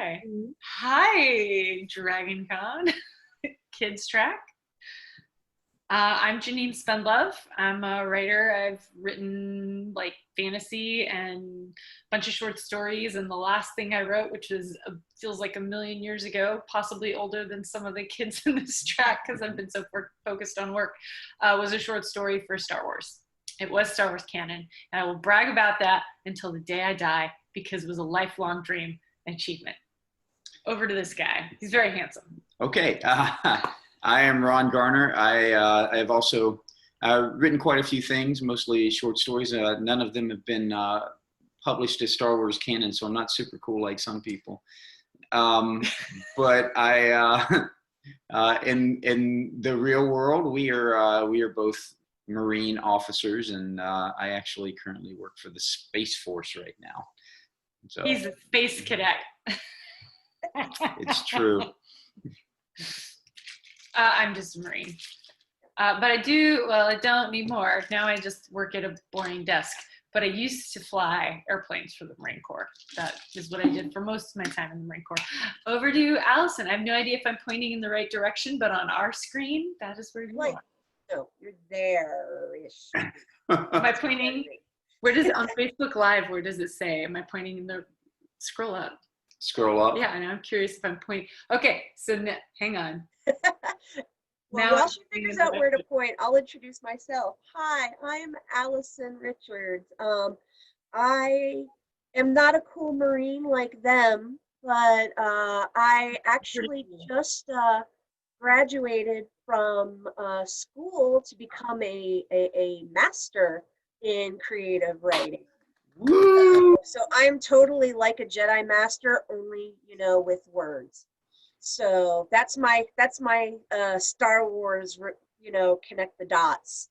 Okay. Hi, Dragon Con Kids Track. I'm Janine Spendlove. I'm a writer. I've written like fantasy and a bunch of short stories. And the last thing I wrote, which feels like a million years ago, possibly older than some of the kids in this track because I've been so focused on work, was a short story for Star Wars. It was Star Wars canon. And I will brag about that until the day I die because it was a lifelong dream and achievement. Over to this guy. He's very handsome. Okay. I am Ron Garner. I have also written quite a few things, mostly short stories. None of them have been published as Star Wars canon, so I'm not super cool like some people. But in the real world, we are both Marine officers, and I actually currently work for the Space Force right now. So he's a space cadet. It's true. I'm just a Marine. But I don't anymore. Now I just work at a boring desk. But I used to fly airplanes for the Marine Corps. That is what I did for most of my time in the Marine Corps. Over to Allison. I have no idea if I'm pointing in the right direction, but on our screen, that is where you are. No, you're there-ish. Am I pointing? Where does it, on Facebook Live, where does it say? Am I pointing in the, scroll up. Scroll up. Yeah, and I'm curious if I'm pointing. Okay, so hang on. Well, while she figures out where to point, I'll introduce myself. Hi, I'm Allison Richards. I am not a cool Marine like them, but I actually just graduated from school to become a master in creative writing. Woo! So I'm totally like a Jedi Master, only, with words. So that's my Star Wars, connect the dots.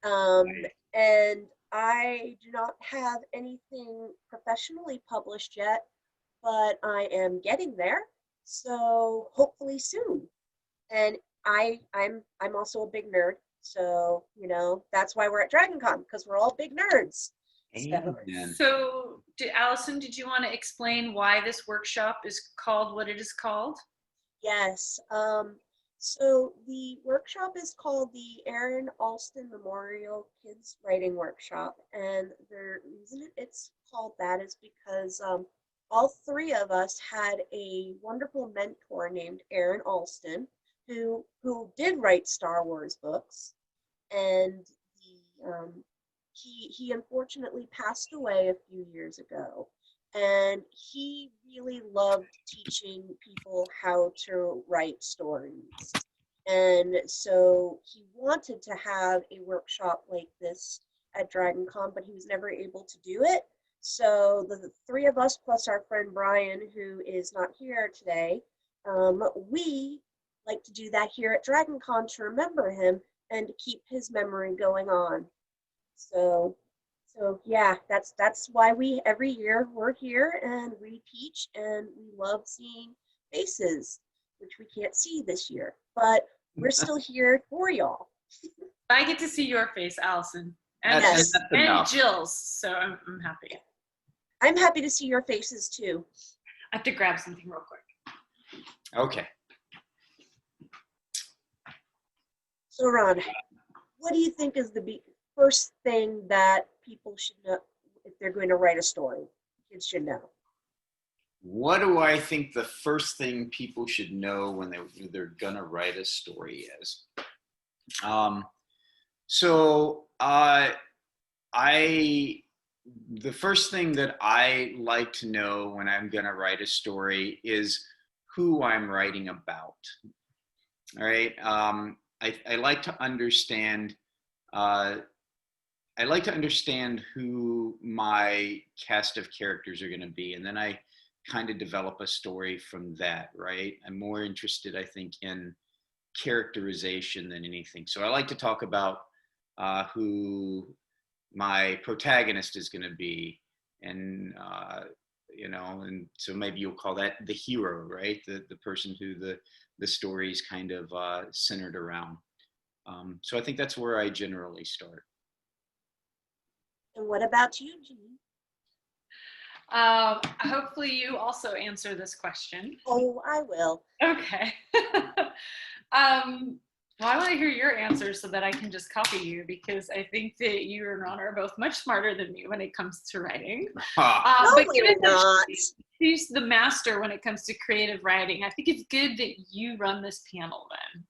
And I do not have anything professionally published yet, but I am getting there. So hopefully soon. And I'm also a big nerd. So, that's why we're at DragonCon, because we're all big nerds. So Allison, did you want to explain why this workshop is called what it is called? Yes. So the workshop is called the Aaron Alston Memorial Kids Writing Workshop. And the reason it's called that is because all three of us had a wonderful mentor named Aaron Alston, who did write Star Wars books. And he unfortunately passed away a few years ago. And he really loved teaching people how to write stories. And so he wanted to have a workshop like this at DragonCon, but he was never able to do it. So the three of us, plus our friend Brian, who is not here today, we like to do that here at DragonCon to remember him and to keep his memory going on. So yeah, that's why every year we're here and we teach, and we love seeing faces, which we can't see this year, but we're still here for y'all. I get to see your face, Allison, and Jill's, so I'm happy. I'm happy to see your faces too. I have to grab something real quick. Okay. So Ron, what do you think is the first thing that people should know if they're going to write a story? Kids should know. What do I think the first thing people should know when they're gonna write a story is? The first thing that I like to know when I'm gonna write a story is who I'm writing about. All right. I like to understand. I like to understand who my cast of characters are going to be, and then I kind of develop a story from that, right? I'm more interested, I think, in characterization than anything. So I like to talk about who my protagonist is going to be, and and so maybe you'll call that the hero, right? The person who the story is kind of centered around. So I think that's where I generally start. And what about you, Jean? Hopefully you also answer this question. Oh, I will. Okay. Well, I want to hear your answer so that I can just copy you, because I think that you and Ron are both much smarter than me when it comes to writing. No, But we're given that not. she's the master when it comes to creative writing, I think it's good that you run this panel then.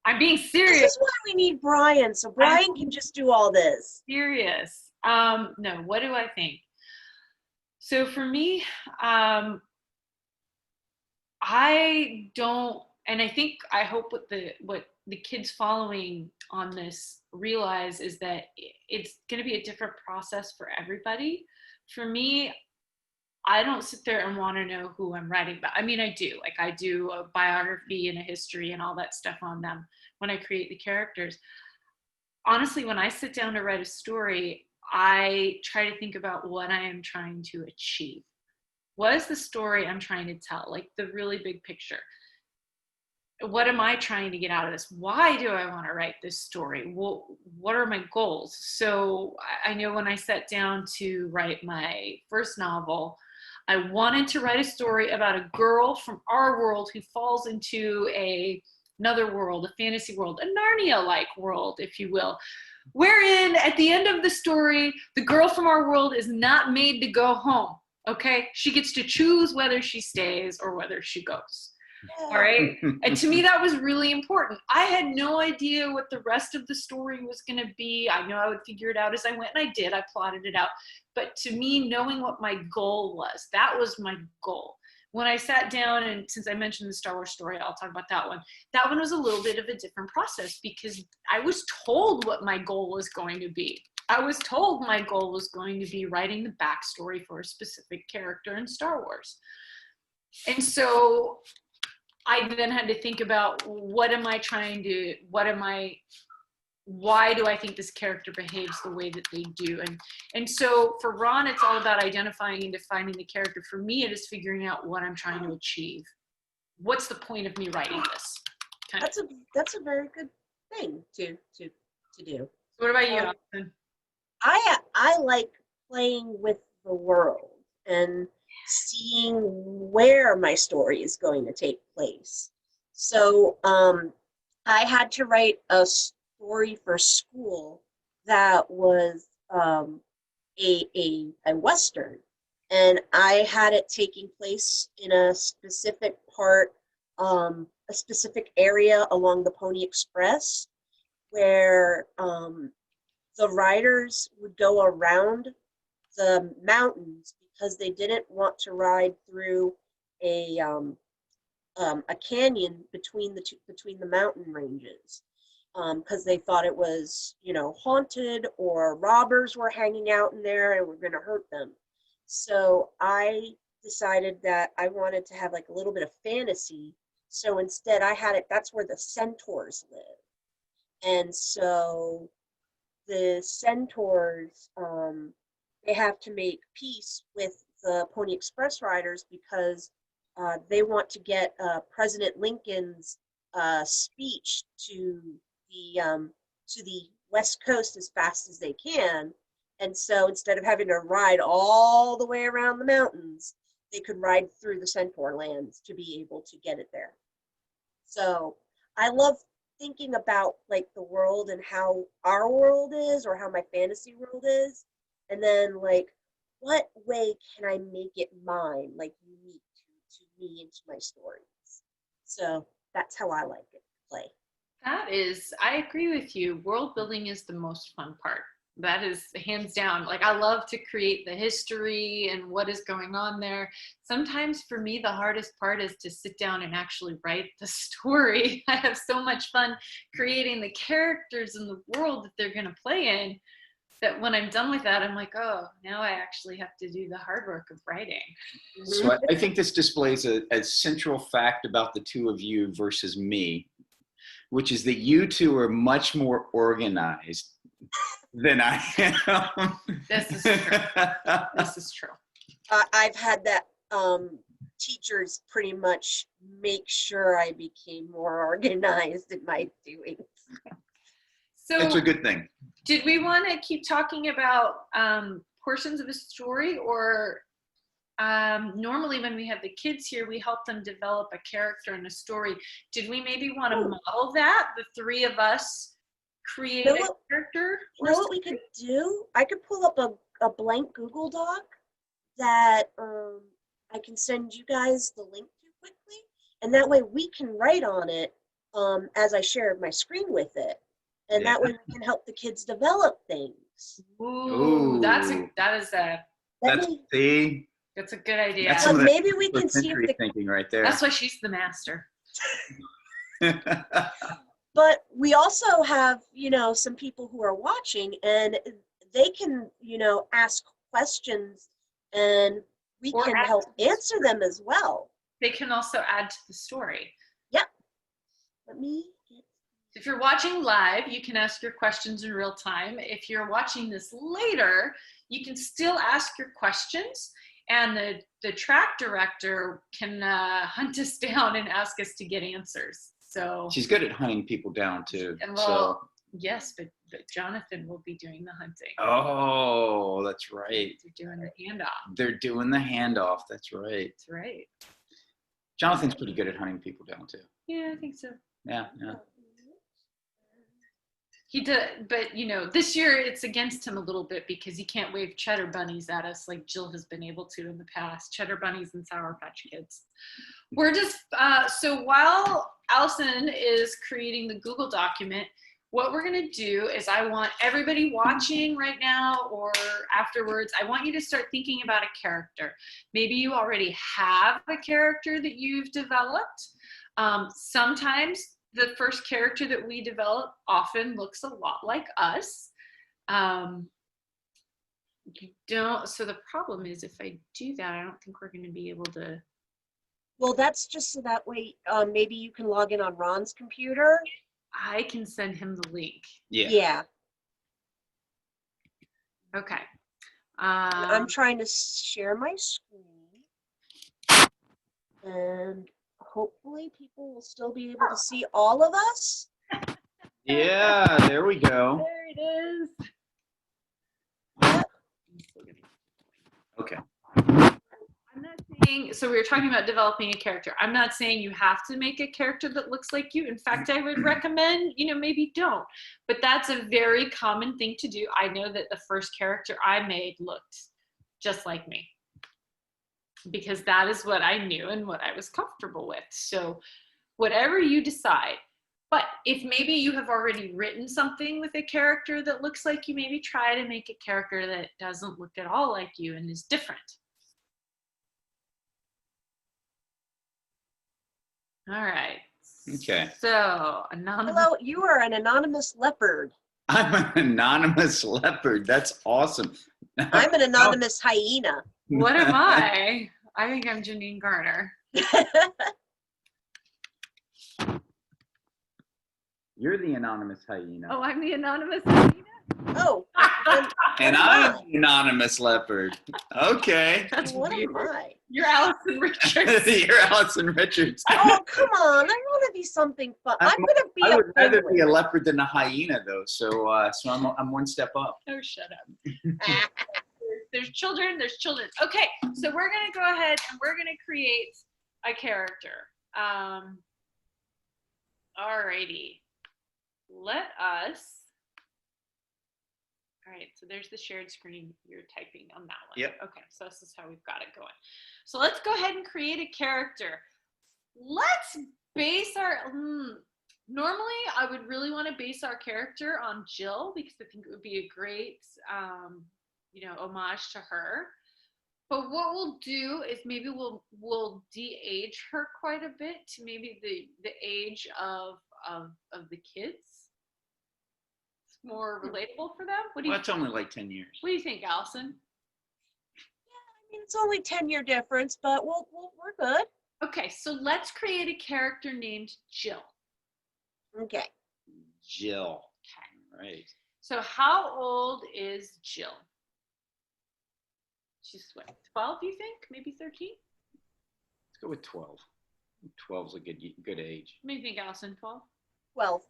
I'm being This serious. is why we need Brian, so Brian can just do all this. Serious. No, what do I think? So for me, I don't, and I hope what the kids following on this realize is that it's going to be a different process for everybody. For me, I don't sit there and want to know who I'm writing about. I mean, I do. Like, I do a biography and a history and all that stuff on them when I create the characters. Honestly, when I sit down to write a story, I try to think about what I am trying to achieve. What is the story I'm trying to tell? Like, the really big picture. What am I trying to get out of this? Why do I want to write this story? Well, what are my goals? So I know when I sat down to write my first novel, I wanted to write a story about a girl from our world who falls into another world, a fantasy world, a Narnia-like world, if you will, wherein at the end of the story, the girl from our world is not made to go home. Okay, she gets to choose whether she stays or whether she goes. All right. And to me, that was really important. I had no idea what the rest of the story was going to be. I know I would figure it out as I went, and I did. I plotted it out. But to me, knowing what my goal was, that was my goal. When I sat down, and since I mentioned the Star Wars story, I'll talk about that one. That one was a little bit of a different process because I was told what my goal was going to be. I was told my goal was going to be writing the backstory for a specific character in Star Wars. And so I then had to think about why do I think this character behaves the way that they do? And so for Ron, it's all about identifying and defining the character. For me, it is figuring out what I'm trying to achieve. What's the point of me writing this? That's a very good thing to do. What about you, Alston? I like playing with the world and seeing where my story is going to take place. So I had to write a story for school that was a Western. And I had it taking place in a specific part, a specific area along the Pony Express where the riders would go around the mountains because they didn't want to ride through a canyon between the mountain ranges because they thought it was haunted or robbers were hanging out in there and were going to hurt them. So I decided that I wanted to have like a little bit of fantasy. So instead I had it, that's where the centaurs live. And so the centaurs, they have to make peace with the Pony Express riders because they want to get President Lincoln's speech to the West Coast as fast as they can. And so instead of having to ride all the way around the mountains, they could ride through the Centaur lands to be able to get it there. So I love thinking about like the world and how our world is or how my fantasy world is. And then like, what way can I make it mine, like unique to me and to my stories? So that's how I like it to play. I agree with you. World building is the most fun part. That is hands down. Like, I love to create the history and what is going on there. Sometimes for me, the hardest part is to sit down and actually write the story. I have so much fun creating the characters in the world that they're going to play in, that when I'm done with that, I'm like, oh, now I actually have to do the hard work of writing. So I think this displays a central fact about the two of you versus me, which is that you two are much more organized than I am. This is true. This is true. I've had that teachers pretty much make sure I became more organized in my doings. So it's a good thing. Did we want to keep talking about portions of a story, or normally when we have the kids here, we help them develop a character and a story. Did we maybe want to model that? The three of us create a character? You know what we could do? I could pull up a blank Google Doc that I can send you guys the link to quickly, and that way we can write on it as I share my screen with it, and that way we can help the kids develop things. Ooh, that's a good idea. That's But maybe we can see if the thinking right there. That's why she's the master. But we also have, some people who are watching, and they can, ask questions, and we can help answer them as well. They can also add to the story. Yep. Let me get... If you're watching live, you can ask your questions in real time. If you're watching this later, you can still ask your questions, and the track director can hunt us down and ask us to get answers. So she's good at hunting people down too. And well, yes, but Jonathan will be doing the hunting. Oh, that's right. They're doing the handoff. They're doing the handoff. That's right. That's right. Jonathan's pretty good at hunting people down too. Yeah, I think so. Yeah. He did, but this year it's against him a little bit because he can't wave cheddar bunnies at us like Jill has been able to in the past. Cheddar bunnies and Sour Patch Kids. We're just, so while Alston is creating the Google document, what we're gonna do is I want everybody watching right now or afterwards, I want you to start thinking about a character. Maybe you already have a character that you've developed. Sometimes the first character that we develop often looks a lot like us. So the problem is if I do that, I don't think we're gonna be able to. Well, that's just so that way, maybe you can log in on Ron's computer. I can send him the link. Yeah. Okay. I'm trying to share my screen, and hopefully people will still be able to see all of us. Yeah, there we go. There it is. Yep. Okay. I'm not saying, so we were talking about developing a character. I'm not saying you have to make a character that looks like you. In fact, I would recommend, maybe don't. But that's a very common thing to do. I know that the first character I made looked just like me, because that is what I knew and what I was comfortable with. So whatever you decide. But if maybe you have already written something with a character that looks like you, maybe try to make a character that doesn't look at all like you and is different. All right. Okay. So, anonymous. Hello, you are an anonymous leopard. I'm an anonymous leopard. That's awesome. I'm an anonymous hyena. What am I? I think I'm Janine Garner. You're the anonymous hyena. Oh, I'm the anonymous hyena? Oh. And I'm the anonymous leopard. Okay. That's what weird. am I? You're Allison Richards. You're Allison Richards. Oh, come on. I want to be something fun. I'm going to be I would rather be a penguin. leopard than a hyena, though. So I'm one step up. Oh, shut up. There's children. Okay, so we're going to go ahead and we're going to create a character. Alrighty. Let us. All right, so there's the shared screen. You're typing on that one. Yep. Okay, so this is how we've got it going. So let's go ahead and create a character. Let's base our, normally I would really want to base our character on Jill because I think it would be a great, homage to her. But what we'll do is maybe we'll de-age her quite a bit to maybe the age of the kids. More relatable for them. What do you? Well, that's only like 10 years. What do you think, Allison? Yeah, it's only 10-year difference, but we're good. Okay, so let's create a character named Jill. Okay. Jill. Okay. Right. So how old is Jill? She's what, 12, you think? Maybe 13? Let's go with 12. 12's a good age. What do you think, Allison? 12? 12.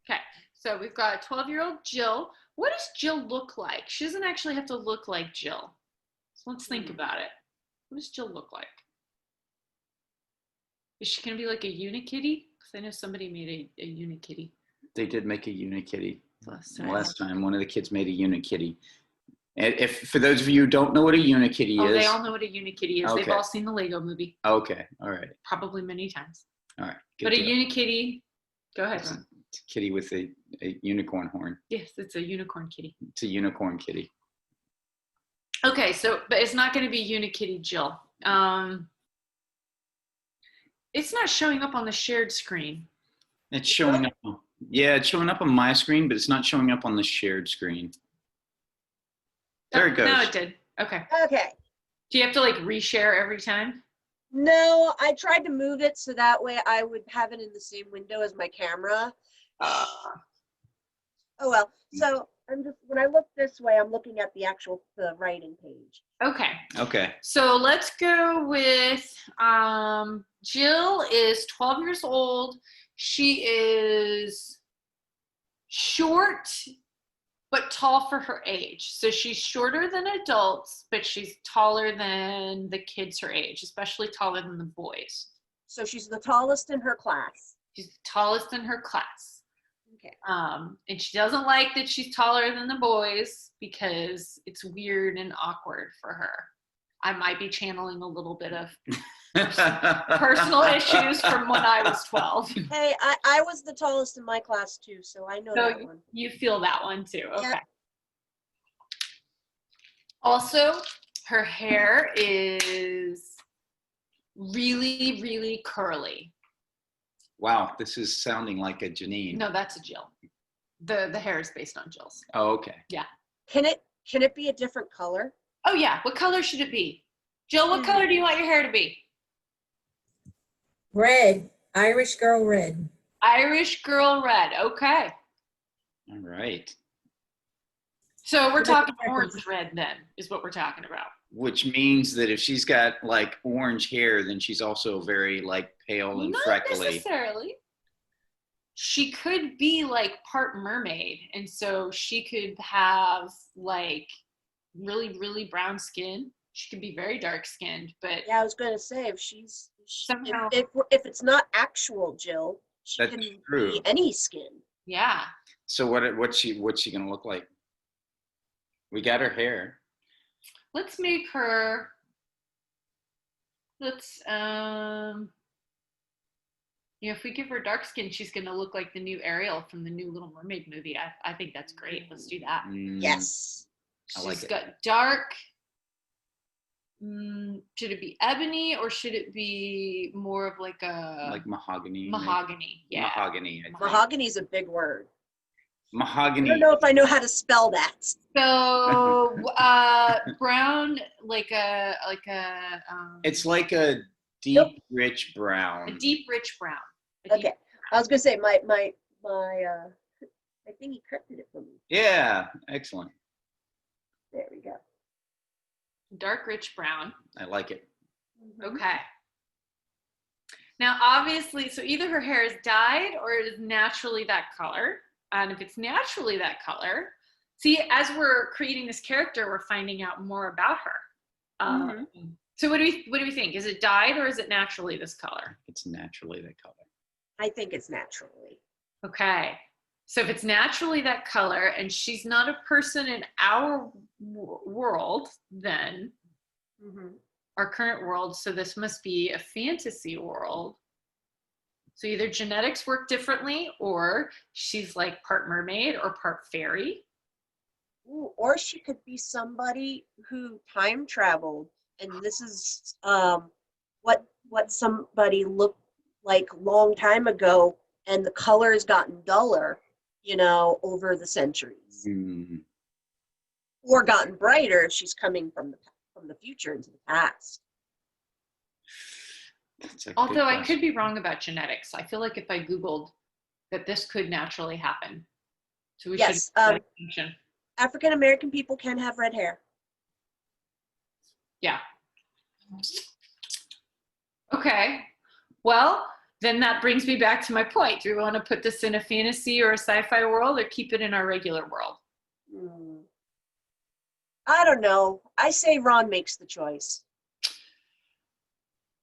Okay, So we've got 12-year-old Jill. What does Jill look like? She doesn't actually have to look like Jill. So let's think about it. What does Jill look like? Is she going to be like a unikitty? Because I know somebody made a unikitty They did make a unikitty last time. last time. One of the kids made a unikitty. And if for those of you who don't know what a unikitty Oh, is, they all know what a unikitty is. Okay. They've all seen the Lego movie. Okay, all right, Probably many times. all right. But a deal. unikitty, go ahead. It's a kitty with a unicorn horn. Yes, it's a unicorn kitty. It's a unicorn kitty. Okay, so but it's not going to be unikitty Jill. It's not showing up on the shared screen. It's showing up. Yeah, it's showing up on my screen, but it's not showing up on the shared screen. There it goes. No, it did. Okay. Okay. Do you have to like reshare every time? No, I tried to move it so that way I would have it in the same window as my camera. Oh well. So I'm just, when I look this way, I'm looking at the writing page. Okay. Okay. So let's go with Jill is 12 years old. She is short but tall for her age. So she's shorter than adults, but she's taller than the kids her age, especially taller than the boys. So she's the tallest in her class. She's the tallest in her class. Okay. And she doesn't like that she's taller than the boys because it's weird and awkward for her. I might be channeling a little bit of personal issues from when I was 12. Hey, I was the tallest in my class too, so I know that one. You feel that one too. Okay. Yeah. Also, her hair is really, really curly. Wow, this is sounding like a Janine. No, that's a Jill. The hair is based on Jill's. Oh, okay. Yeah. Can it be a different color? Oh yeah. What color should it be? Jill, what color do you want your hair to be? Red. Irish girl red. Irish girl red. Okay. All right. So we're talking orange red then, is what we're talking about. Which means that if she's got like orange hair, then she's also very like pale and Not freckly. necessarily. She could be like part mermaid, and so she could have like really, really brown skin. She could be very dark skinned, but Yeah, I was going to say if Somehow- if it's not actual Jill, she That's can true. be any skin. yeah. So what's she gonna look like? We got her hair. Let's make her. If we give her dark skin, she's gonna look like the new Ariel from the new Little Mermaid movie. I think that's great. Let's do that. Yes. I like She's it. got dark. Should it be ebony or should it be more of like a like mahogany. mahogany? Yeah. Mahogany. I think. Mahogany's a big word. I Mahogany. don't know if I know how to spell that. So brown, It's like a deep, Nope. rich brown. a deep, rich brown. A deep- Okay. I was gonna say my thingy corrected it for me. Yeah, excellent. There we go. dark, rich brown. I like it. Mhm. Okay. Now, obviously, so either her hair is dyed or it is naturally that color. And if it's naturally that color, see, as we're creating this character, we're finding out more about her. So what do we think? Is it dyed or is it naturally this color? It's naturally that color. I think it's naturally. Okay. So if it's naturally that color and she's not a person in our world, then our current world, so this must be a fantasy world. So either genetics work differently or she's like part mermaid or part fairy. Ooh, or she could be somebody who time traveled, and this is what somebody looked like long time ago, and the color has gotten duller, over the centuries, or gotten brighter if she's coming from the future into the past. That's a good Although I question. could be wrong about genetics. I feel like if I Googled that this could naturally happen. So we Yes, should make that distinction. African American people can have red hair. Yeah. Okay. Well, then that brings me back to my point. Do we want to put this in a fantasy or a sci-fi world or keep it in our regular world? I don't know. I say Ron makes the choice.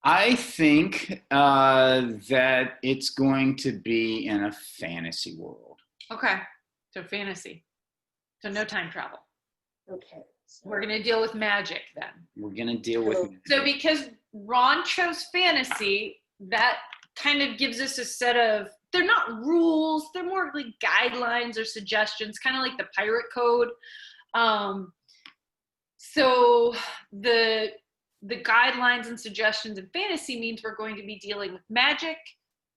I think that it's going to be in a fantasy world. Okay, so fantasy. So no time travel. Okay. So We're going to deal with magic then. We're going to deal with. So because Ron chose fantasy, that kind of gives us a set of, they're not rules, they're more like guidelines or suggestions, kind of like the pirate code. So the guidelines and suggestions in fantasy means we're going to be dealing with magic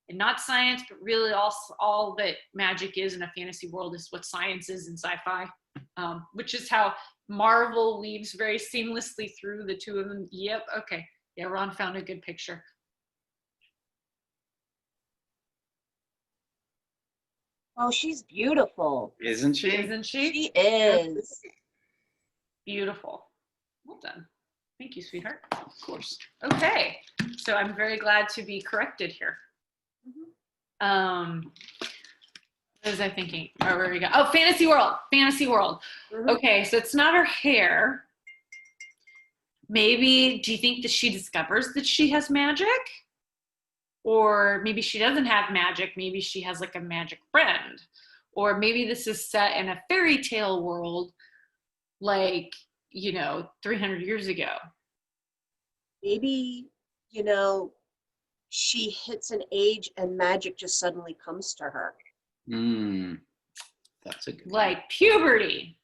and not science, but really all that magic is in a fantasy world is what science is in sci-fi, which is how Marvel weaves very seamlessly through the two of them. Yep, okay. Yeah, Ron found a good picture. Oh, she's beautiful. Isn't she? Isn't she? She is. Beautiful. Well done. Thank you, sweetheart. Of course. Okay, so I'm very glad to be corrected here. What was I thinking? Oh, where we go? Oh, fantasy world. Fantasy world. Okay, so it's not her hair. Maybe, do you think that she discovers that she has magic? Or maybe she doesn't have magic. Maybe she has like a magic friend. Or maybe this is set in a fairy tale world, like, 300 years ago. Maybe, she hits an age and magic just suddenly comes to her. That's a good one. Like puberty.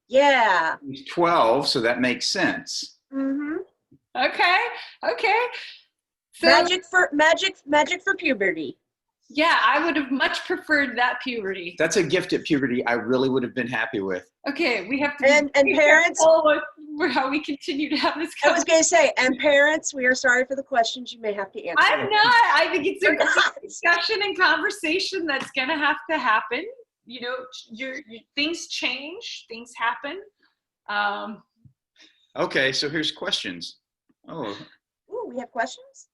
Yeah. He's 12, so that makes sense. Okay. So, Magic for puberty. yeah, I would have much preferred that puberty. That's a gift at puberty I really would have been happy with. Okay, we have to And parents, with how we continue to have this I was conversation. going to say, and parents, we are sorry for the questions you may have to answer. I'm not. I think it's a discussion and conversation that's going to have to happen. Your things change, things happen. Okay, so here's questions. Oh. Ooh, we have questions?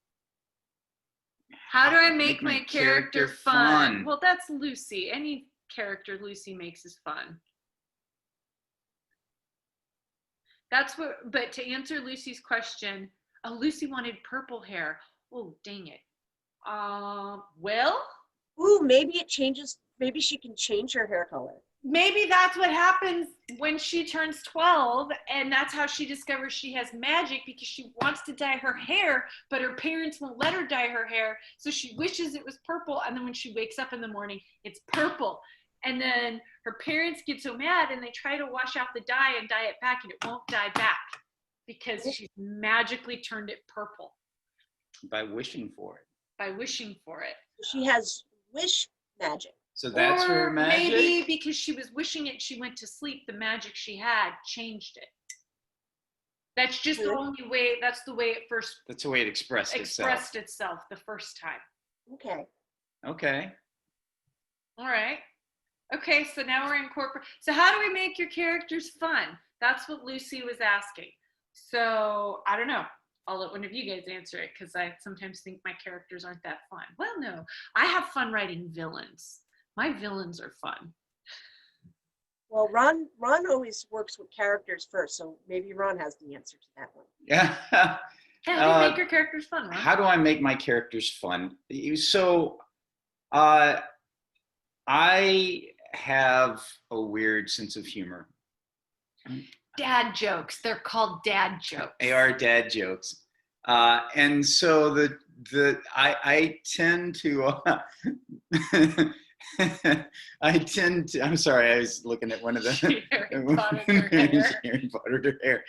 How do I make my character fun? Well, that's Lucy. Any character Lucy makes is fun. But to answer Lucy's question, Lucy wanted purple hair. Oh, dang it. Well? Ooh, maybe it changes. Maybe she can change her hair color. Maybe that's what happens when she turns 12, and that's how she discovers she has magic, because she wants to dye her hair, but her parents won't let her dye her hair, so she wishes it was purple, and then when she wakes up in the morning, it's purple. And then her parents get so mad, and they try to wash out the dye and dye it back, and it won't dye back, because she's magically turned it purple. By wishing for it. She has wish magic. So that's or her magic? Maybe because she was wishing it, she went to sleep, the magic she had changed it. That's just the only way, that's the way it first That's the way it expressed itself the first time. Okay. All right. Okay, so now we're incorporating. So how do we make your characters fun? That's what Lucy was asking. So I don't know. I'll let one of you guys answer it, because I sometimes think my characters aren't that fun. Well, no, I have fun writing villains. My villains are fun. Well, Ron always works with characters first, so maybe Ron has the answer to that one. Yeah. Hey, how do you make your characters fun, Ron? How do I make my characters fun? So I have a weird sense of humor. Dad jokes. They're called dad jokes. They are dad jokes. And so I tend to I'm sorry, I was looking at one of the Harry Potter hair.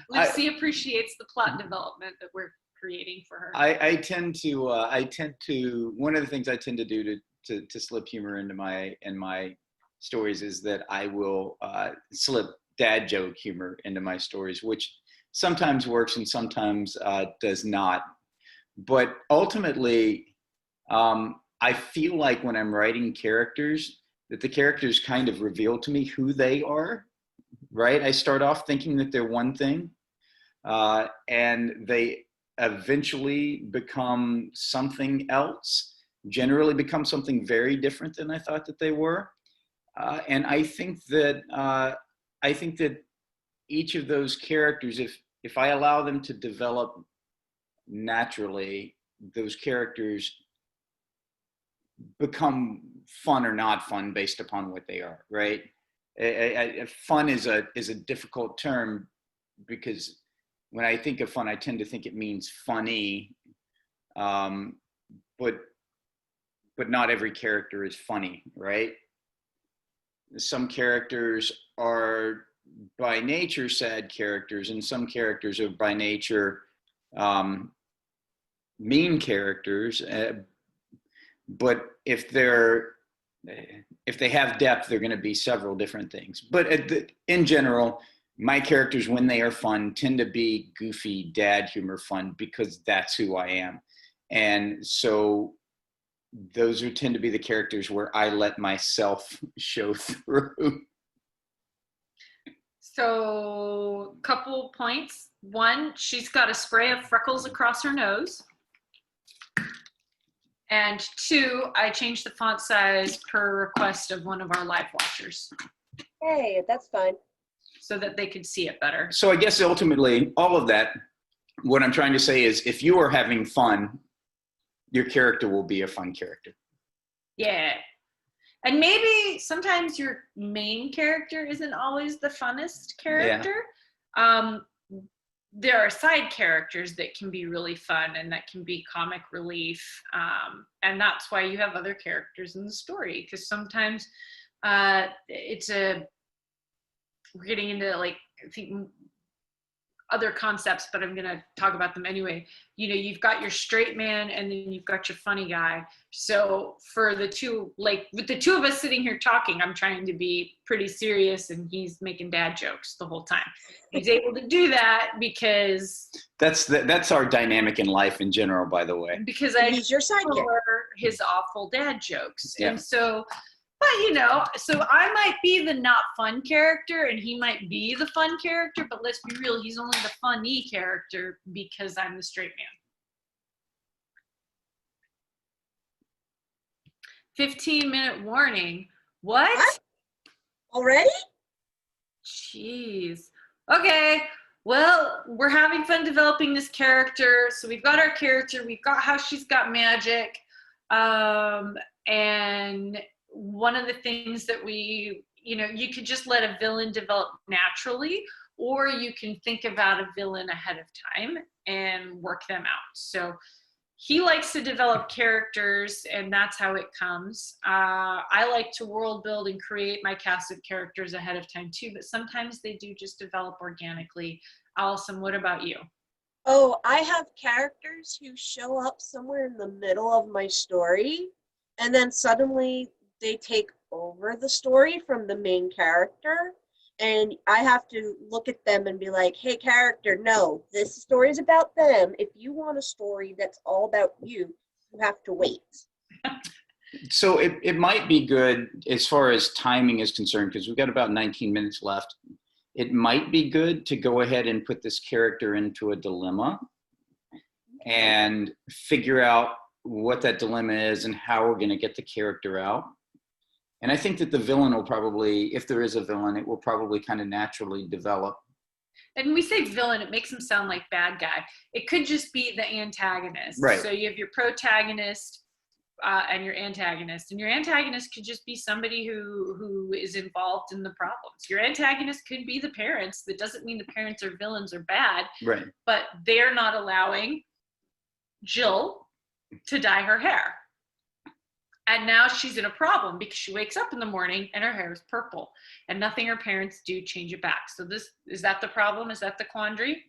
Lucy appreciates the plot development that we're creating for her. I tend to one of the things I tend to do to slip humor into my stories is that I will slip dad joke humor into my stories, which sometimes works and sometimes does not. But ultimately, I feel like when I'm writing characters, that the characters kind of reveal to me who they are, right? I start off thinking that they're one thing, and they eventually become something else, generally become something very different than I thought that they were. And I think that each of those characters, if I allow them to develop naturally, those characters become fun or not fun based upon what they are, right? Fun is a difficult term, because when I think of fun, I tend to think it means funny, but not every character is funny, right? Some characters are by nature sad characters, and some characters are by nature mean characters. But if they have depth, they're going to be several different things. But in general, my characters, when they are fun, tend to be goofy dad humor fun, because that's who I am. And so those tend to be the characters where I let myself show through. So, couple points. One, she's got a spray of freckles across her nose. And two, I changed the font size per request of one of our live watchers, Hey, that's fine. so that they could see it better. So I guess ultimately, all of that, what I'm trying to say is, if you are having fun, your character will be a fun character. Yeah. And maybe sometimes your main character isn't always the funnest character. Yeah. There are side characters that can be really fun and that can be comic relief. And that's why you have other characters in the story, because sometimes we're getting into, like, I think other concepts, but I'm going to talk about them anyway. You know, you've got your straight man and then you've got your funny guy. So for the two, like with the two of us sitting here talking, I'm trying to be pretty serious and he's making dad jokes the whole time. He's able to do that because that's our dynamic in life in general, by the way. Because I He's your sidekick. his awful dad jokes. Yeah. And so, but you know, so I might be the not fun character and he might be the fun character, but let's be real, he's only the funny character because I'm the straight man. 15-minute warning. What? Already? Jeez. Okay. Well, we're having fun developing this character. So we've got our character, we've got how she's got magic. And one of the things that you could just let a villain develop naturally, or you can think about a villain ahead of time and work them out. So he likes to develop characters, and that's how it comes. I like to world build and create my cast of characters ahead of time too, but sometimes they do just develop organically. Allison, what about you? Oh, I have characters who show up somewhere in the middle of my story, and then suddenly they take over the story from the main character, and I have to look at them and be like, hey, character, no, this story is about them. If you want a story that's all about you, you have to wait. So it might be good as far as timing is concerned, because we've got about 19 minutes left. It might be good to go ahead and put this character into a dilemma and figure out what that dilemma is and how we're going to get the character out. And I think that the villain will probably, if there is a villain, it will probably kind of naturally develop. And when we say villain, it makes him sound like bad guy. It could just be the antagonist. Right. So you have your protagonist and your antagonist. And your antagonist could just be somebody who is involved in the problems. Your antagonist could be the parents. That doesn't mean the parents are villains or bad. Right. But they're not allowing Jill to dye her hair. And now she's in a problem because she wakes up in the morning and her hair is purple and nothing her parents do change it back. So is that the problem? Is that the quandary?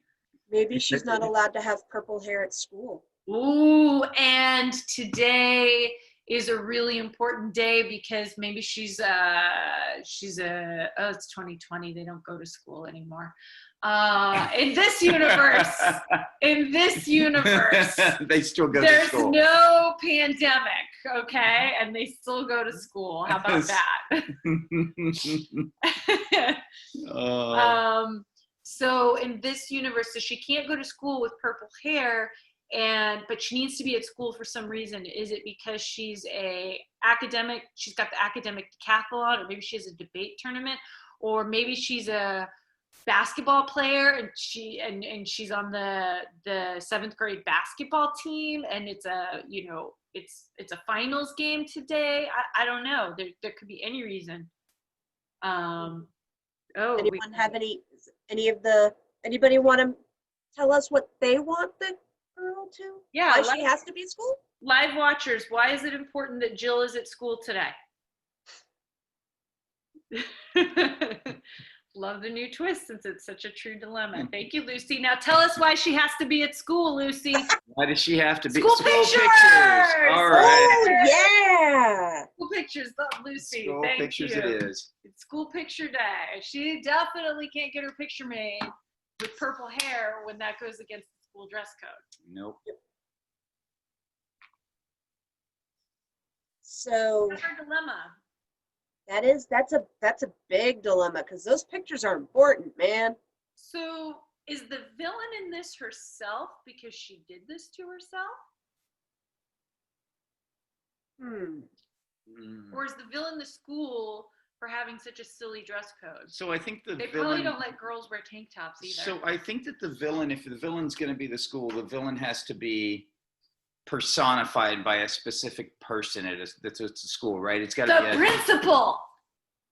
Maybe she's not allowed to have purple hair at school. Ooh, and today is a really important day because maybe it's 2020. They don't go to school anymore. In this universe, they still go to there's school. no pandemic, okay? And they still go to school. How about that? So in this universe, so she can't go to school with purple hair, but she needs to be at school for some reason. Is it because she's she's got the academic decathlon, or maybe she has a debate tournament, or maybe she's a basketball player and she's on the 7th grade basketball team, and it's a finals game today. I don't know. There could be any reason. Anybody want to tell us what they want the girl to? Yeah, Why she has to be at school? Live watchers, why is it important that Jill is at school today? Love the new twist, since it's such a true dilemma. Thank you, Lucy. Now tell us why she has to be at school, Lucy. Why does she have to be? School pictures! All right. Oh, yeah. School pictures, Lucy. School Thank pictures you. it is. It's school picture day. She definitely can't get her picture made with purple hair when that goes against the school dress code. Nope. So That's her dilemma. that's a big dilemma, because those pictures are important, man. So is the villain in this herself because she did this to herself? Or is the villain the school for having such a silly dress code? So I think They probably don't let girls wear tank tops either. So I think that the villain, if the villain's going to be the school, the villain has to be personified by a specific person that's a school, right? It's got to be the principal.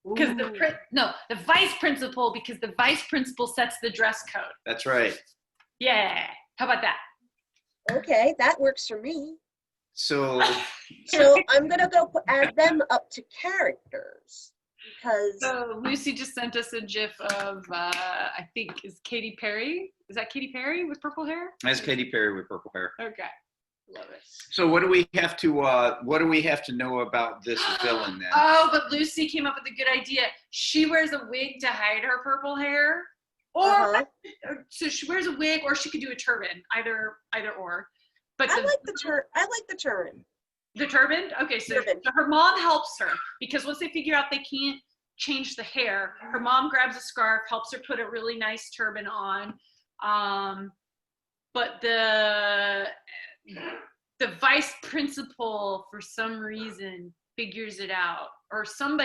Because the vice principal, because the vice principal sets the dress code. That's right. Yeah. How about that? Okay, that works for me. So I'm gonna go add them up to characters, because So Lucy just sent us a GIF of I think is Katy Perry. Is that Katy Perry with purple hair? that's Katy Perry with purple hair. Okay. Love it. So what do we have to know about this villain then? Oh, but Lucy came up with a good idea. She wears a wig to hide her purple hair, or so she wears a wig, or she could do a turban. Either or. But I like the turban. The turban? Okay, so her mom helps her, because once they figure out they can't change the hair, her mom grabs a scarf, helps her put a really nice turban on. But the vice principal, for some reason, figures it out, or some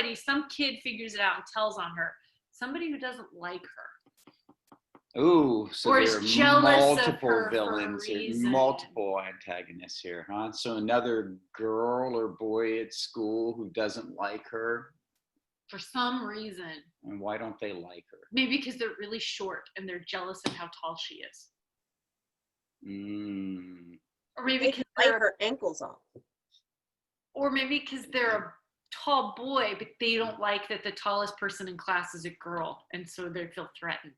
kid figures it out and tells on her. Somebody who doesn't like her. Ooh, so Or there is are jealous of multiple her villains for a here, reason. multiple antagonists here, huh? So another girl or boy at school who doesn't like her. For some reason. And why don't they like her? Maybe because they're really short and they're jealous of how tall she is. Or maybe They because can bite her ankles off. Or maybe because they're a tall boy, but they don't like that the tallest person in class is a girl, and so they feel threatened.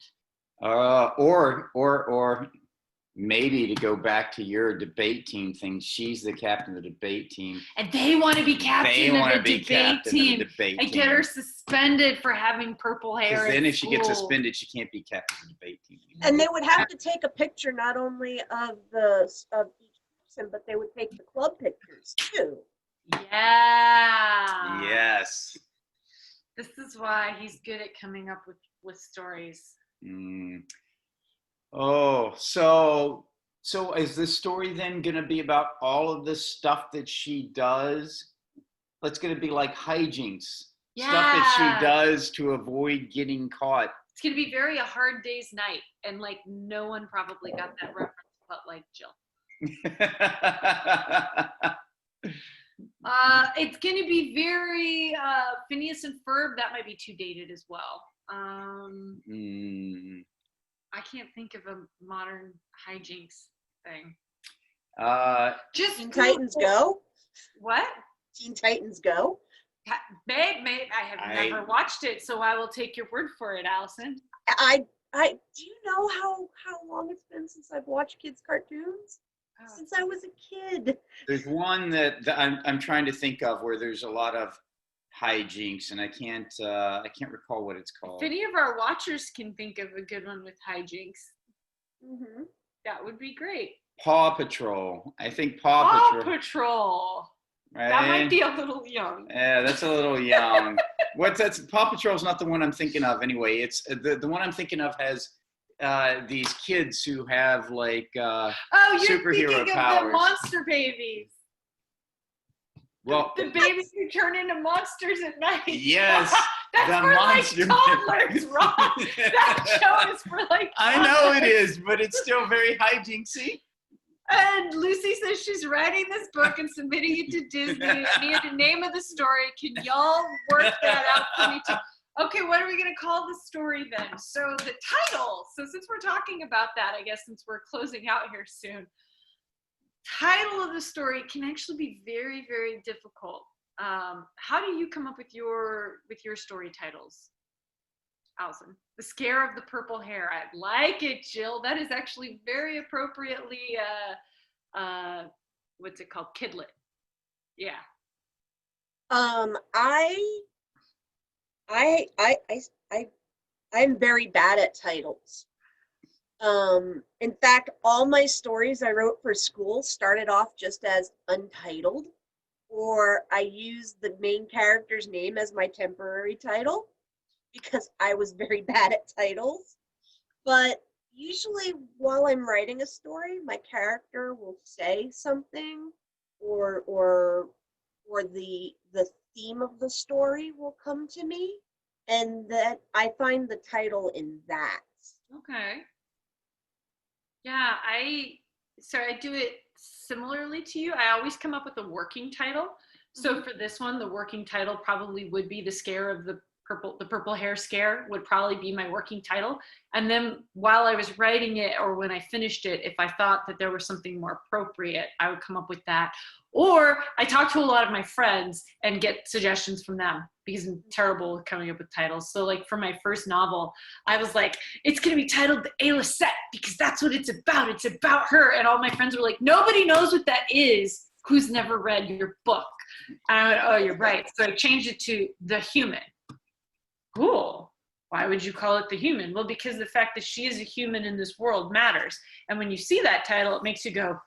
Or maybe, to go back to your debate team thing, she's the captain of the debate team. And they want to be captain of the debate team and get her suspended for having purple hair. Because then if she gets school. suspended, she can't be captain of the debate team anymore. And they would have to take a picture not only of each person, but they would take the club pictures too. Yeah. Yes. This is why he's good at coming up with stories. Oh, so is this story then going to be about all of the stuff that she does? It's going to be like hijinks. Stuff that she does to avoid getting caught. It's going to be a hard day's night. And like no one probably got that reference but like Jill. It's going to be very Phineas and Ferb. That might be too dated as well. I can't think of a modern hijinks thing. Just Teen Titans Go? What? Teen Titans Go? Babe, I have never watched it, so I will take your word for it, Allison. I do you know how long it's been since I've watched kids' cartoons? Oh. Since I was a kid. There's one that I'm trying to think of where there's a lot of hijinks, and I can't recall what it's called. If any of our watchers can think of a good one with hijinks, that would be great. Paw Patrol. I think Paw Patrol. Right? That might be a little young. Yeah, that's a little young. Paw Patrol's not the one I'm thinking of anyway. It's the one I'm thinking of has these kids who have like Oh, you're superhero thinking of powers. the monster babies. Well, The babies who turn into monsters at night. yes, That's the for monster like toddlers, Rob. That show is for like toddlers. I know it is, but it's still very hijinksy. And Lucy says she's writing this book and submitting it to Disney. I need the name of the story. Can y'all work that out for me too? Okay, what are we going to call the story then? So the title. So since we're talking about that, I guess since we're closing out here soon, title of the story can actually be very, very difficult. How do you come up with your story titles, Alston? The Scare of the Purple Hair. I like it, Jill. That is actually very appropriately, what's it called? Kidlit. Yeah. I'm very bad at titles. In fact, all my stories I wrote for school started off just as untitled, or I used the main character's name as my temporary title because I was very bad at titles. But usually while I'm writing a story, my character will say something or the theme of the story will come to me, and that I find the title in that. Okay. Yeah, I do it similarly to you. I always come up with a working title. So for this one, the working title probably would be The Scare of the Purple Hair Scare would probably be my working title. And then while I was writing it, or when I finished it, if I thought that there was something more appropriate, I would come up with that. Or I talk to a lot of my friends and get suggestions from them because I'm terrible with coming up with titles. So like for my first novel, I was like, it's going to be titled The Ayla Set because that's what it's about. It's about her. And all my friends were like, nobody knows what that is who's never read your book. And I went, oh, you're right. So I changed it to The Human. Cool. Why would you call it The Human? Well, because the fact that she is a human in this world matters. And when you see that title, it makes you go,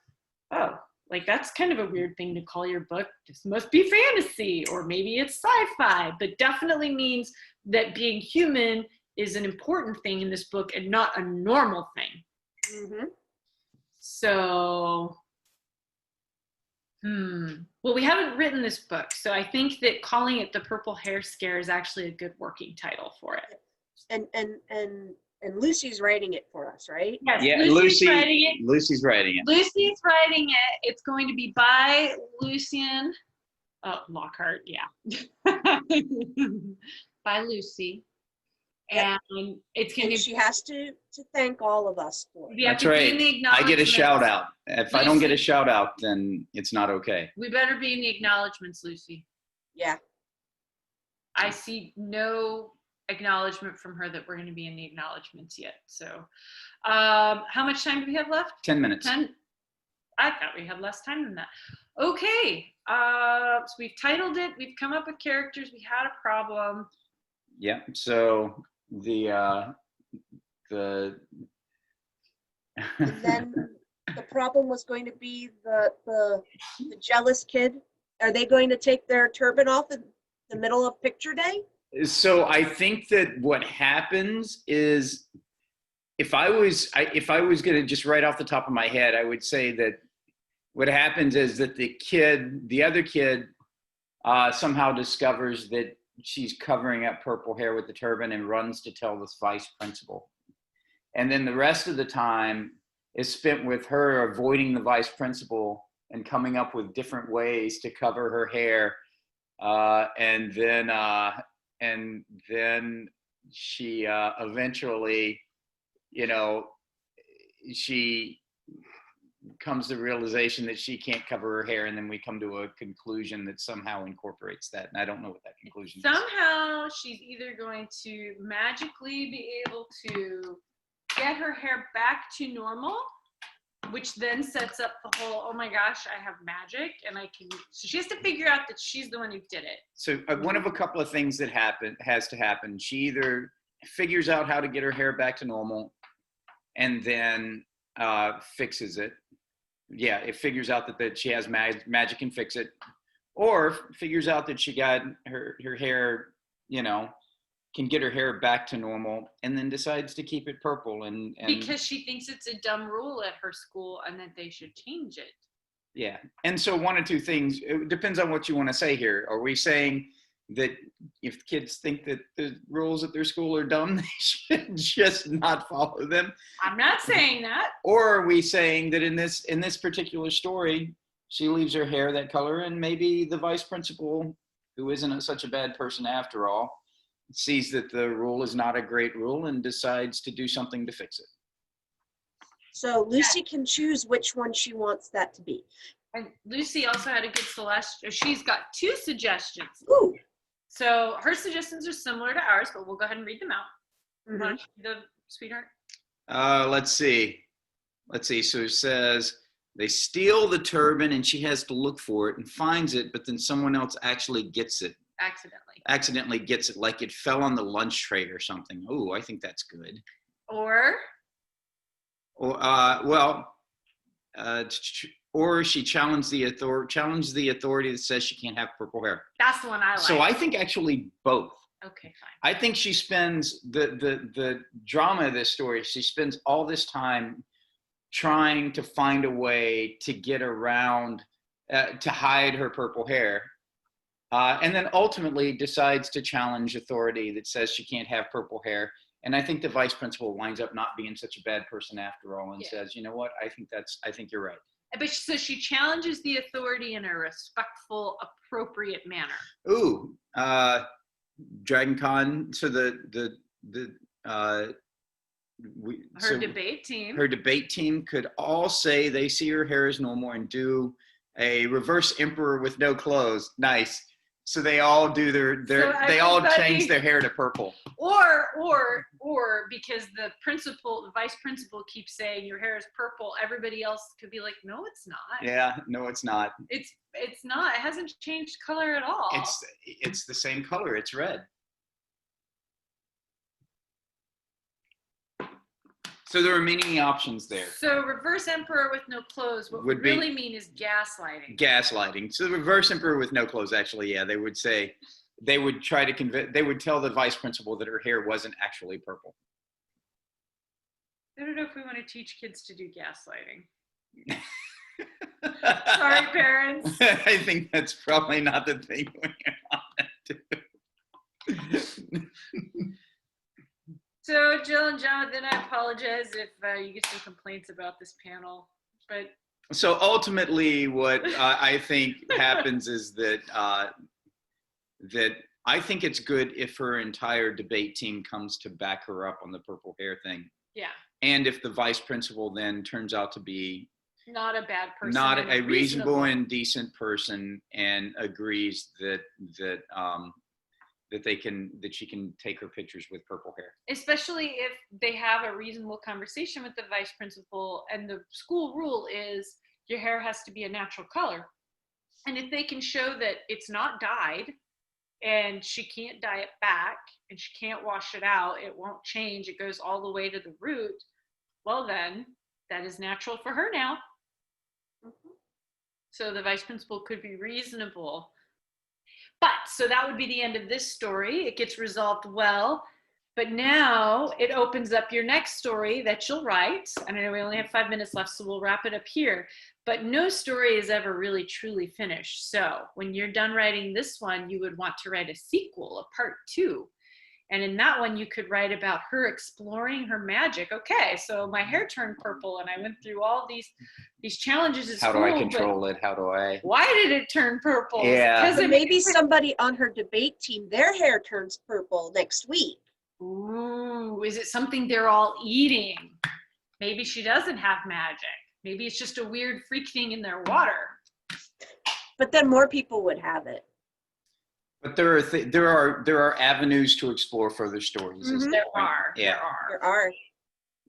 oh, like that's kind of a weird thing to call your book. This must be fantasy, or maybe it's sci-fi, but definitely means that being human is an important thing in this book and not a normal thing. Mm-hmm. So, well, we haven't written this book, so I think that calling it The Purple Hair Scare is actually a good working title for it. And Lucy's writing it for us, right? Yes, Yeah, Lucy's writing it. Lucy's writing it. Lucy's writing it. It's going to be by Lucian Lockhart, yeah. By Lucy. Yep. And it's going And to she has to thank all of us for it. we have That's to be right. in the I get a acknowledgements. shout out. If I don't get a Lucy. shout out, then it's not okay. We better be in the acknowledgements, Lucy. Yeah. I see no acknowledgement from her that we're going to be in the acknowledgements yet. So how much time do we have left? 10 minutes. 10? I thought we had less time than that. Okay. So we've titled it. We've come up with characters. We had a problem. Yeah. So the And then the problem was going to be the jealous kid. Are they going to take their turban off in the middle of picture day? So I think that what happens is, if I was going to just right off the top of my head, I would say that what happens is that the other kid, somehow discovers that she's covering up purple hair with the turban and runs to tell this vice principal. And then the rest of the time is spent with her avoiding the vice principal and coming up with different ways to cover her hair. And then she eventually, she comes to the realization that she can't cover her hair, and then we come to a conclusion that somehow incorporates that. And I don't know what that conclusion is. Somehow she's either going to magically be able to get her hair back to normal, which then sets up the whole, oh my gosh, I have magic and I can, so she has to figure out that she's the one who did it. So one of a couple of things that has to happen. She either figures out how to get her hair back to normal and then fixes it. Yeah, it figures out that she has magic and fix it, or figures out that she got her hair, can get her hair back to normal, and then decides to keep it purple. And because she thinks it's a dumb rule at her school and that they should change it. yeah. And so one or two things, it depends on what you want to say here. Are we saying that if kids think that the rules at their school are dumb, they should just not follow them? I'm not saying that. Or are we saying that in this particular story, she leaves her hair that color, and maybe the vice principal, who isn't such a bad person after all, sees that the rule is not a great rule and decides to do something to fix it. So Lucy can choose which one she wants that to be. And Lucy also had a good suggestion. She's got 2 suggestions. Ooh. So her suggestions are similar to ours, but we'll go ahead and read them out. Mhm. The sweetheart. Let's see. So it says they steal the turban and she has to look for it and finds it, but then someone else actually gets it. Accidentally gets it, like it fell on the lunch tray or something. Oh, I think that's good. Or she challenged the authority that says she can't have purple hair. that's the one I like. So I think actually both. Okay, fine. I think she spends the drama of this story. She spends all this time trying to find a way to get around, to hide her purple hair. And then ultimately decides to challenge authority that says she can't have purple hair. And I think the vice principal winds up not being such a bad person after all, and says, you know what, I think you're right. But so she challenges the authority in a respectful, appropriate manner. Ooh, Dragon Con. So Her debate team. Her debate team could all say they see her hair as normal and do a reverse emperor with no clothes. Nice. So they all do they all change their hair to purple. Or because the vice principal keeps saying your hair is purple, everybody else could be like, no, it's not. Yeah, no, it's not. It's not. It hasn't changed color at all. It's the same color. It's red. So there are many options there. So reverse emperor with no clothes, what we really mean is gaslighting. Gaslighting. So the reverse emperor with no clothes, actually, yeah, they would say, they would try to they would tell the vice principal that her hair wasn't actually purple. I don't know if we want to teach kids to do gaslighting. Sorry, parents. I think that's probably not the thing we want to do. So, Jill and Jonathan, I apologize if you get some complaints about this panel, but so ultimately, what I think happens is that that I think it's good if her entire debate team comes to back her up on the purple hair thing. Yeah. And if the vice principal then turns out to be not a bad person, not a reasonable and decent person, and agrees that she can take her pictures with purple hair. Especially if they have a reasonable conversation with the vice principal, and the school rule is your hair has to be a natural color. And if they can show that it's not dyed, and she can't dye it back, and she can't wash it out, it won't change, it goes all the way to the root, well then, that is natural for her now. Mm-hmm. So the vice principal could be reasonable. But, so that would be the end of this story. It gets resolved well. But now it opens up your next story that you'll write. And I know we only have 5 minutes left, so we'll wrap it up here. But no story is ever really truly finished. So when you're done writing this one, you would want to write a sequel, a part 2. And in that one, you could write about her exploring her magic. Okay, so my hair turned purple, and I went through all these challenges at school. How do I control it? How do I? Why did it turn purple? Yeah. Because maybe somebody on her debate team, their hair turns purple next week. Ooh, is it something they're all eating? Maybe she doesn't have magic. Maybe it's just a weird freak thing in their water. But then more people would have it. But there are avenues to explore further stories. Mm-hmm. There Yeah. There are.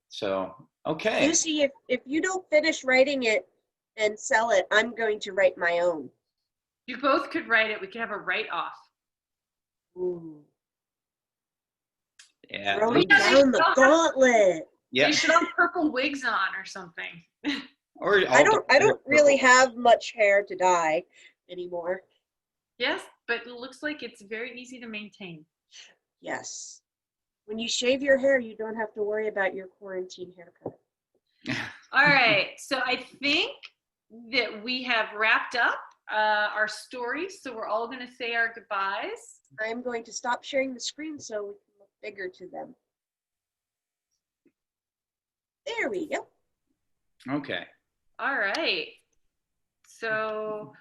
So, okay. Lucy, if you don't finish writing it and sell it, I'm going to write my own. You both could write it. We could have a write-off. Ooh. Yeah. Throwing down the gauntlet. Yeah. They should have purple wigs on or something. Or I don't really have much hair to dye anymore. Yes, but it looks like it's very easy to maintain. Yes. When you shave your hair, you don't have to worry about your quarantine haircut. All right. So I think that we have wrapped up our stories. So we're all going to say our goodbyes. I'm going to stop sharing the screen so we can look bigger to them. There we go. Okay. All right. So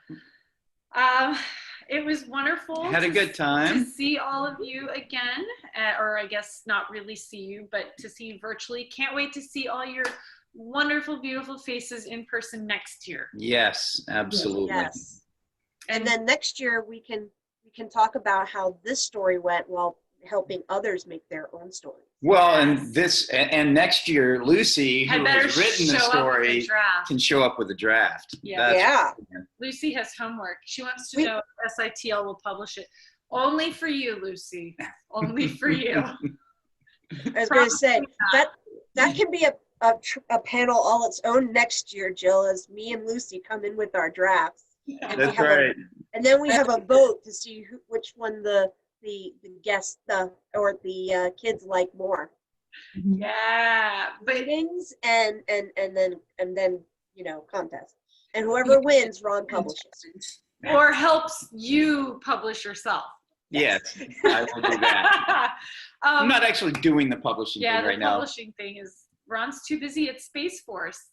it was wonderful. Had a good to time. see all of you again, or I guess not really see you, but to see you virtually. Can't wait to see all your wonderful, beautiful faces in person next year. Yes, absolutely. Yes. And then next year we can talk about how this story went while helping others make their own stories. Well, and next year, Lucy, who has written the story, can show up with a draft. Yeah. Lucy has homework. She wants to know if SITL will publish it. Only for you, Lucy. Only for you. I was going to say that can be a panel all its own next year, Jill, as me and Lucy come in with our drafts. And That's right. And then we have a vote to see which one the guests or the kids like more. Yeah, Ratings and then contest, and whoever wins, Ron publishes or helps you publish yourself. Yes, I will do that. I'm not actually doing the publishing thing right now. Yeah, the publishing thing is Ron's too busy at Space Force.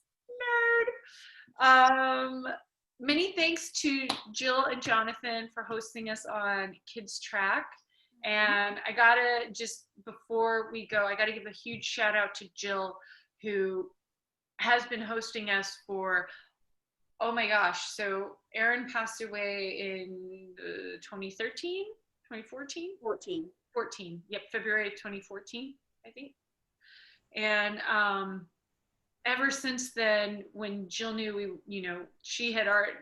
Nerd. Many thanks to Jill and Jonathan for hosting us on Kids Track. And I gotta, just before we go, I gotta give a huge shout out to Jill, who has been hosting us for, oh my gosh, so Aaron passed away in 2013, 2014? 14, yep, February 2014, I think. And ever since then, when Jill knew she had already,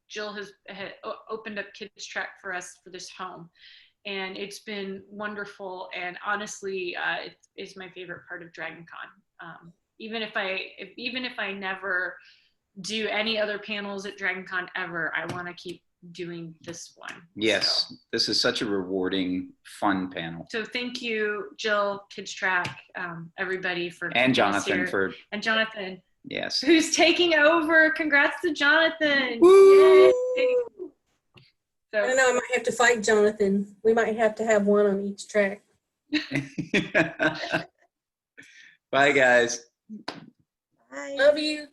Jill had opened up Kids Track for us for this home. And it's been wonderful, and honestly, it's my favorite part of DragonCon. Even if I never do any other panels at DragonCon ever, I want to keep doing this one. Yes, this is such a rewarding, fun panel. So thank you, Jill, Kids Track, everybody and Jonathan and Jonathan. Yes. Who's taking over? Congrats to Jonathan! Woo! Yay. So, I don't know, I might have to fight Jonathan. We might have to have one on each track. Bye, guys. Bye. Love you.